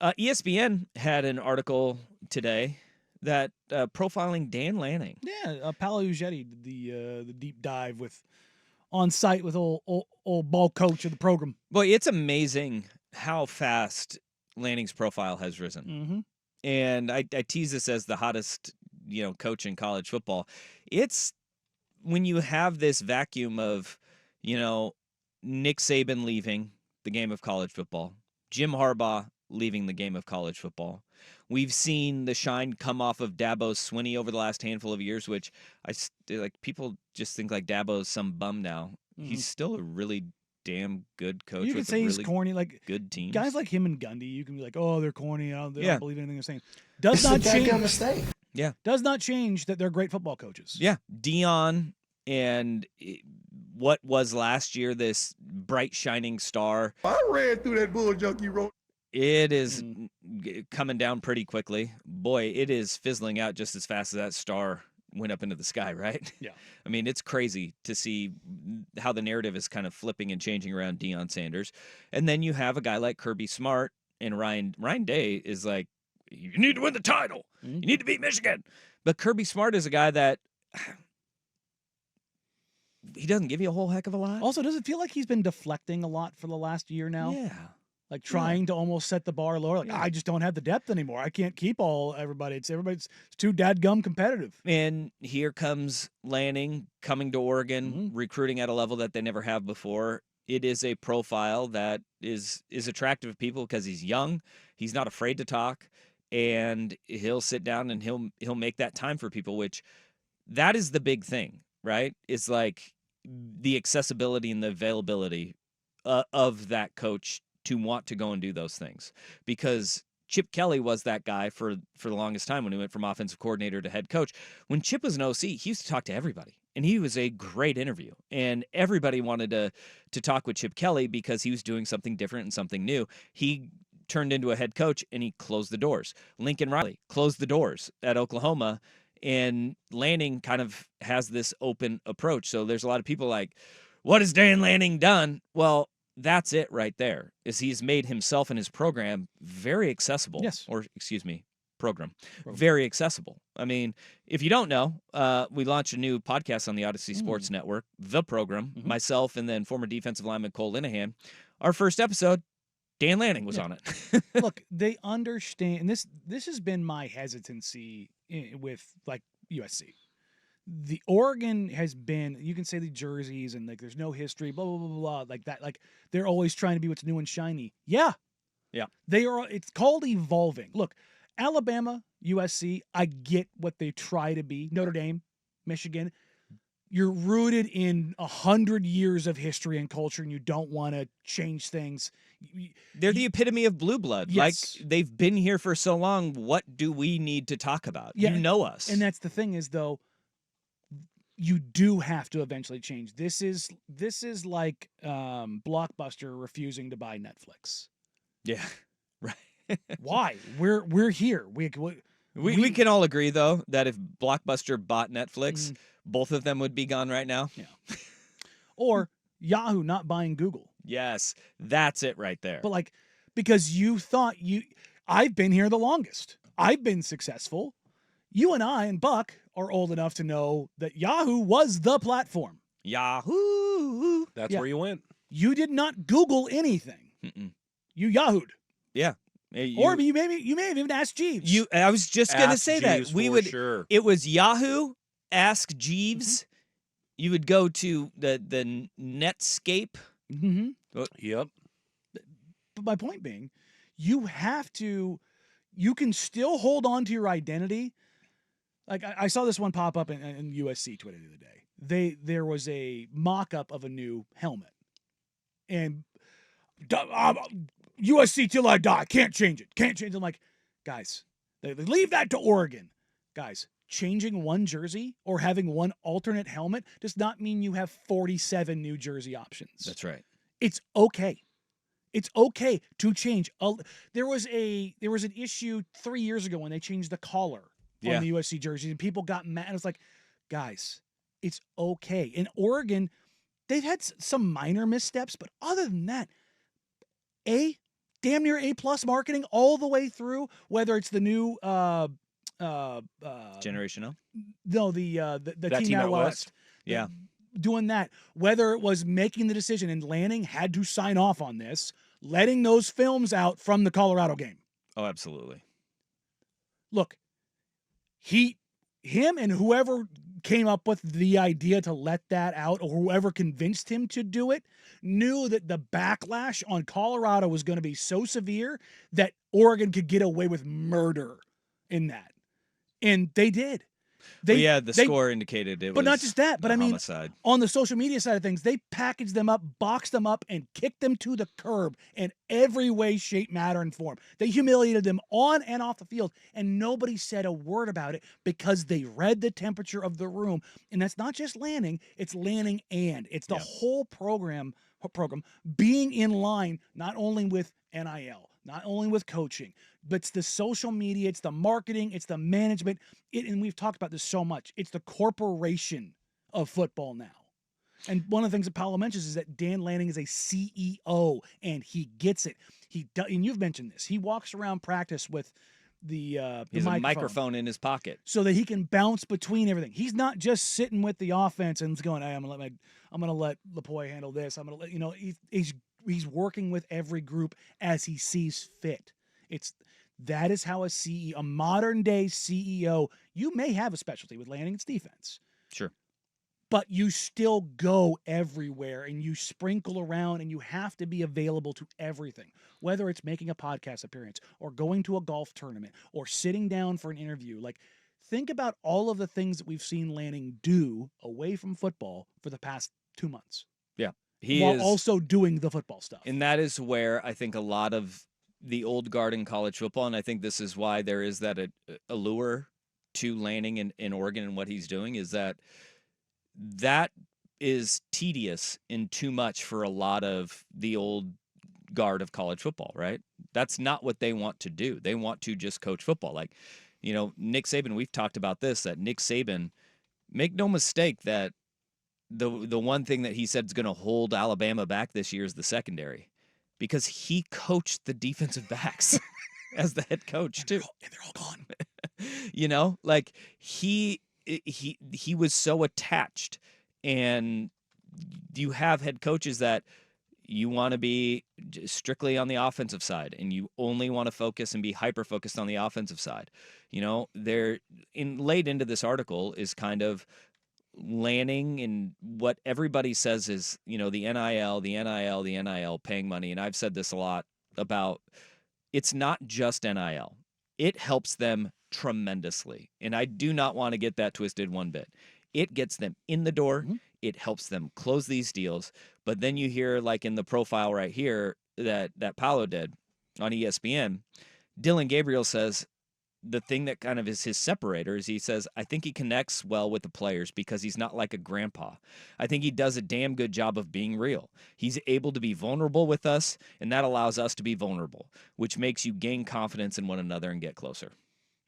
ESPN had an article today that profiling Dan Lanning. Yeah, Paolo Uggetti did the deep dive with on site with old ball coach of the program. Boy, it's amazing how fast Lanning's profile has risen. Mm-hmm. And I tease this as the hottest, coach in college football. It's when you have this vacuum of, Nick Saban leaving the game of college football, Jim Harbaugh leaving the game of college football. We've seen the shine come off of Dabo Swinney over the last handful of years, which people just think like Dabo's some bum now. Mm-hmm. He's still a really damn good coach. You can say he's corny, like good teams. Guys like him and Gundy, you can be like, oh, they're corny. They don't believe anything they're saying. Does not change. Mistake. Yeah, does not change that they're great football coaches. Yeah, Dion and what was last year this bright shining star. I ran through that bull junkie road. It is coming down pretty quickly. Boy, it is fizzling out just as fast as that star went up into the sky, right? Yeah. I mean, it's crazy to see how the narrative is kind of flipping and changing around Deion Sanders. And then you have a guy like Kirby Smart and Ryan Day is like, you need to win the title. Mm-hmm. You need to beat Michigan. But Kirby Smart is a guy that he doesn't give you a whole heck of a lot. Also, does it feel like he's been deflecting a lot for the last year now? Yeah. Like trying to almost set the bar lower. Like, I just don't have the depth anymore. I can't keep everybody. It's too dadgum competitive. And here comes Lanning coming to Oregon, recruiting at a level that they never have before. It is a profile that is attractive to people because he's young. He's not afraid to talk, and he'll sit down and he'll make that time for people, which that is the big thing, right? It's like the accessibility and the availability of that coach to want to go and do those things, because Chip Kelly was that guy for the longest time when he went from offensive coordinator to head coach. When Chip was an OC, he used to talk to everybody, and he was a great interview, and everybody wanted to talk with Chip Kelly because he was doing something different and something new. He turned into a head coach, and he closed the doors. Lincoln Riley closed the doors at Oklahoma, and Lanning kind of has this open approach. So there's a lot of people like, what has Dan Lanning done? Well, that's it right there, is he's made himself and his program very accessible. Yes. Or, excuse me, program. Very accessible. I mean, if you don't know, we launched a new podcast on the Odyssey Sports Network, The Program, myself and then former defensive lineman Cole Linehan. Our first episode, Dan Lanning was on it. Look, they understand, and this has been my hesitancy with like USC. The Oregon has been, you can say the jerseys and like there's no history, blah, blah, blah, blah, like that. Like they're always trying to be what's new and shiny. Yeah. Yeah. They are, it's called evolving. Look, Alabama, USC, I get what they try to be. Notre Dame, Michigan, you're rooted in 100 years of history and culture and you don't want to change things. They're the epitome of blue blood. Yes. Like they've been here for so long. What do we need to talk about? Yeah, you know us. And that's the thing is though, you do have to eventually change. This is like Blockbuster refusing to buy Netflix. Yeah, right. Why? We're here. We can all agree though that if Blockbuster bought Netflix, both of them would be gone right now. Yeah. Or Yahoo not buying Google. Yes, that's it right there. But like, because you thought I've been here the longest. I've been successful. You and I and Buck are old enough to know that Yahoo was the platform. Yahoo! That's where you went. You did not Google anything. You Yahooed. Yeah. Or you may have even asked Jeeves. I was just going to say Jeeves that. Sure. It was Yahoo, Ask Jeeves. You would go to the Netscape. Yep. But my point being, you can still hold on to your identity. Like I saw this one pop up in USC Twitter the other day. There was a mock-up of a new helmet. And USC till I die. Can't change it. Can't change it. I'm like, guys, they leave that to Oregon. Guys, changing one jersey or having one alternate helmet does not mean you have 47 new jersey options. That's right. It's okay. It's okay to change. There was an issue 3 years ago when they changed the collar on the USC jerseys and people got mad. And it's like, guys, it's okay. In Oregon, they've had some minor missteps, but other than that, damn near A+ marketing all the way through, whether it's the new Generation O. no, the That team out west. Yeah. Doing that, whether it was making the decision, and Lanning had to sign off on this, letting those films out from the Colorado game. Oh, absolutely. Look, him and whoever came up with the idea to let that out, or whoever convinced him to do it, knew that the backlash on Colorado was going to be so severe that Oregon could get away with murder in that. And they did. The score indicated it was. But not just that, but I mean, homicide. on the social media side of things, they packaged them up, boxed them up, and kicked them to the curb in every way, shape, matter, and form. They humiliated them on and off the field, and nobody said a word about it because they read the temperature of the room. And that's not just Lanning, it's Lanning and it's the whole program being in line, not only with NIL, not only with coaching, but it's the social media, it's the marketing, it's the management. And we've talked about this so much. It's the corporation of football now. And one of the things that Paolo mentions is that Dan Lanning is a CEO, and he gets it. And you've mentioned this. He walks around practice with the He has a microphone in his pocket so that he can bounce between everything. He's not just sitting with the offense and going, "Hey, I'm gonna let Lapoy handle this. I'm gonna let he's working with every group as he sees fit." That is how a modern day CEO, you may have a specialty with Lanning, it's defense. Sure. But you still go everywhere and you sprinkle around, and you have to be available to everything, whether it's making a podcast appearance or going to a golf tournament or sitting down for an interview. Like, think about all of the things that we've seen Lanning do away from football for the past 2 months. Yeah. While also doing the football stuff. And that is where I think a lot of the old guard in college football, and I think this is why there is that allure to Lanning in Oregon and what he's doing, is that is tedious and too much for a lot of the old guard of college football, right? That's not what they want to do. They want to just coach football. Like, Nick Saban, we've talked about this, that Nick Saban, make no mistake that the one thing that he said is going to hold Alabama back this year is the secondary, because he coached the defensive backs as the head coach too. And they're all gone. Like he was so attached, and you have head coaches that you want to be strictly on the offensive side, and you only want to focus and be hyper focused on the offensive side. They're laid into this article is kind of Lanning and what everybody says is, the NIL paying money. And I've said this a lot about, it's not just NIL. It helps them tremendously. And I do not want to get that twisted one bit. It gets them in the door. Mm-hmm. It helps them close these deals. But then you hear, like in the profile right here that Paolo did on ESPN, Dylan Gabriel says, the thing that kind of is his separator is he says, I think he connects well with the players because he's not like a grandpa. I think he does a damn good job of being real. He's able to be vulnerable with us, and that allows us to be vulnerable, which makes you gain confidence in one another and get closer.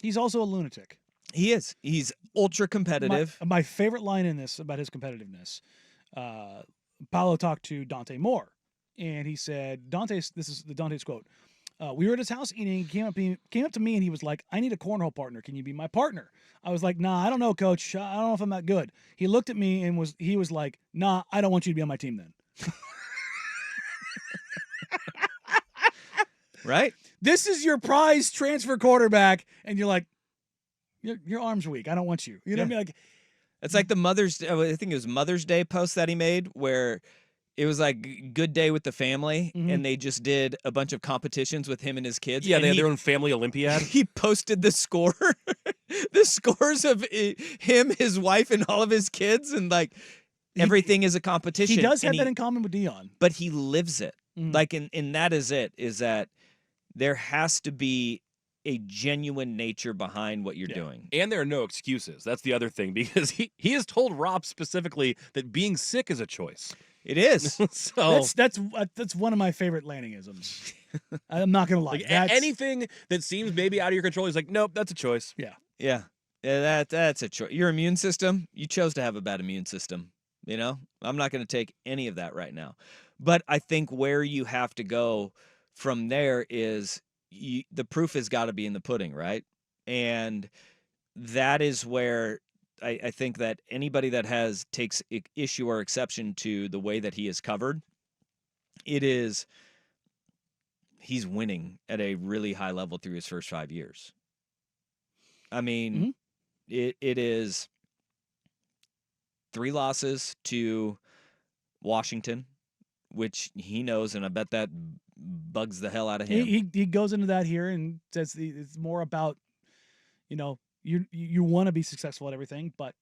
He's also a lunatic. He is. He's ultra competitive. My favorite line in this about his competitiveness, Paolo talked to Dante Moore, and he said, this is Dante's quote, we were at his house eating. He came up to me and he was like, I need a cornhole partner. Can you be my partner? I was like, nah, I don't know, coach. I don't know if I'm that good. He looked at me and he was like, nah, I don't want you to be on my team then. Right? This is your prize transfer quarterback, and you're like, your arm's weak. I don't want you. You know what I mean? Like, it's like the I think it was Mother's Day post that he made where it was like good day with the family, mm-hmm. and they just did a bunch of competitions with him and his kids. Yeah, they had their own family Olympiad. He posted the scores of him, his wife, and all of his kids, and like everything is a competition. He does have that in common with Dion. But he lives it. Mm-hmm. Like, and that is that there has to be a genuine nature behind what you're doing. And there are no excuses. That's the other thing, because he has told Rob specifically that being sick is a choice. It is. So that's one of my favorite Lanningisms. I'm not gonna lie. Like, anything that seems maybe out of your control, he's like, nope, that's a choice. Yeah. That's a choice. Your immune system, you chose to have a bad immune system. I'm not going to take any of that right now. But I think where you have to go from there is the proof has got to be in the pudding, right? And that is where I think that anybody that takes issue or exception to the way that he is covered, he's winning at a really high level through his first 5 years. I mean, it is 3 losses to Washington, which he knows, and I bet that bugs the hell out of him. He goes into that here and says it's more about, you want to be successful at everything, but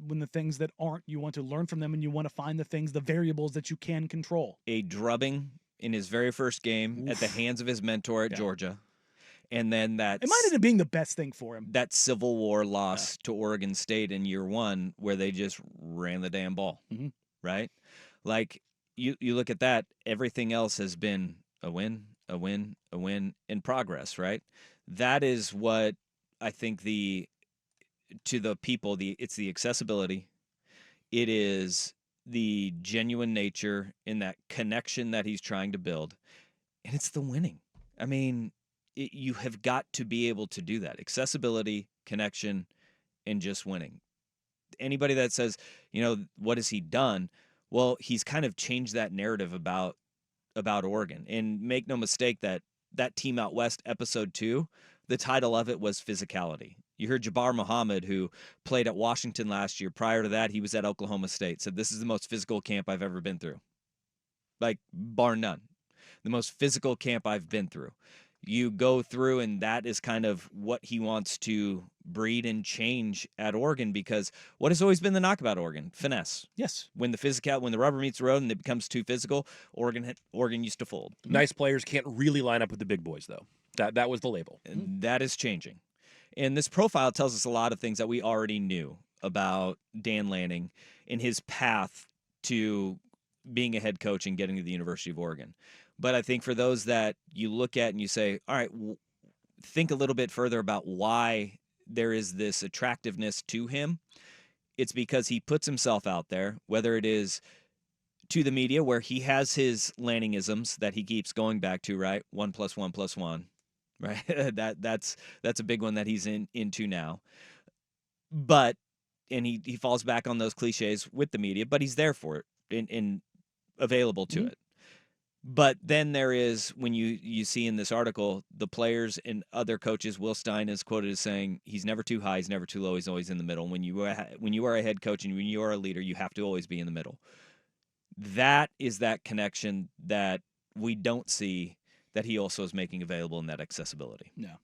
when the things that aren't, you want to learn from them and you want to find the variables that you can control. A drubbing in his very first game at the hands of his mentor at Georgia. And then it might end up being the best thing for him. That Civil War loss to Oregon State in year 1 where they just ran the damn ball, right? Like, you look at that, everything else has been a win, a win, a win in progress, right? That is what I think to the people, it's the accessibility. It is the genuine nature in that connection that he's trying to build. And it's the winning. I mean, you have got to be able to do that. Accessibility, connection, and just winning. Anybody that says, what has he done? Well, he's kind of changed that narrative about Oregon. And make no mistake that Team Out West episode 2, the title of it was physicality. You heard Jabbar Muhammad, who played at Washington last year. Prior to that, he was at Oklahoma State. Said, this is the most physical camp I've ever been through. Like, bar none. The most physical camp I've been through. You go through, and that is kind of what he wants to breed and change at Oregon, because what has always been the knock about Oregon? Finesse. Yes. When the rubber meets the road and it becomes too physical, Oregon used to fold. Nice players can't really line up with the big boys, though. That was the label. And that is changing. And this profile tells us a lot of things that we already knew about Dan Lanning in his path to being a head coach and getting to the University of Oregon. But I think for those that you look at and you say, all right, think a little bit further about why there is this attractiveness to him. It's because he puts himself out there, whether it is to the media where he has his Lanningisms that he keeps going back to, right? 1 + 1 + 1. Right, that's a big one that he's into now. But he falls back on those cliches with the media, but he's there for it and available to it. But then there is, when you see in this article, the players and other coaches, Will Stein is quoted as saying, he's never too high, he's never too low, he's always in the middle. When you are a head coach and when you are a leader, you have to always be in the middle. That is that connection that we don't see, that he also is making available in that accessibility. No.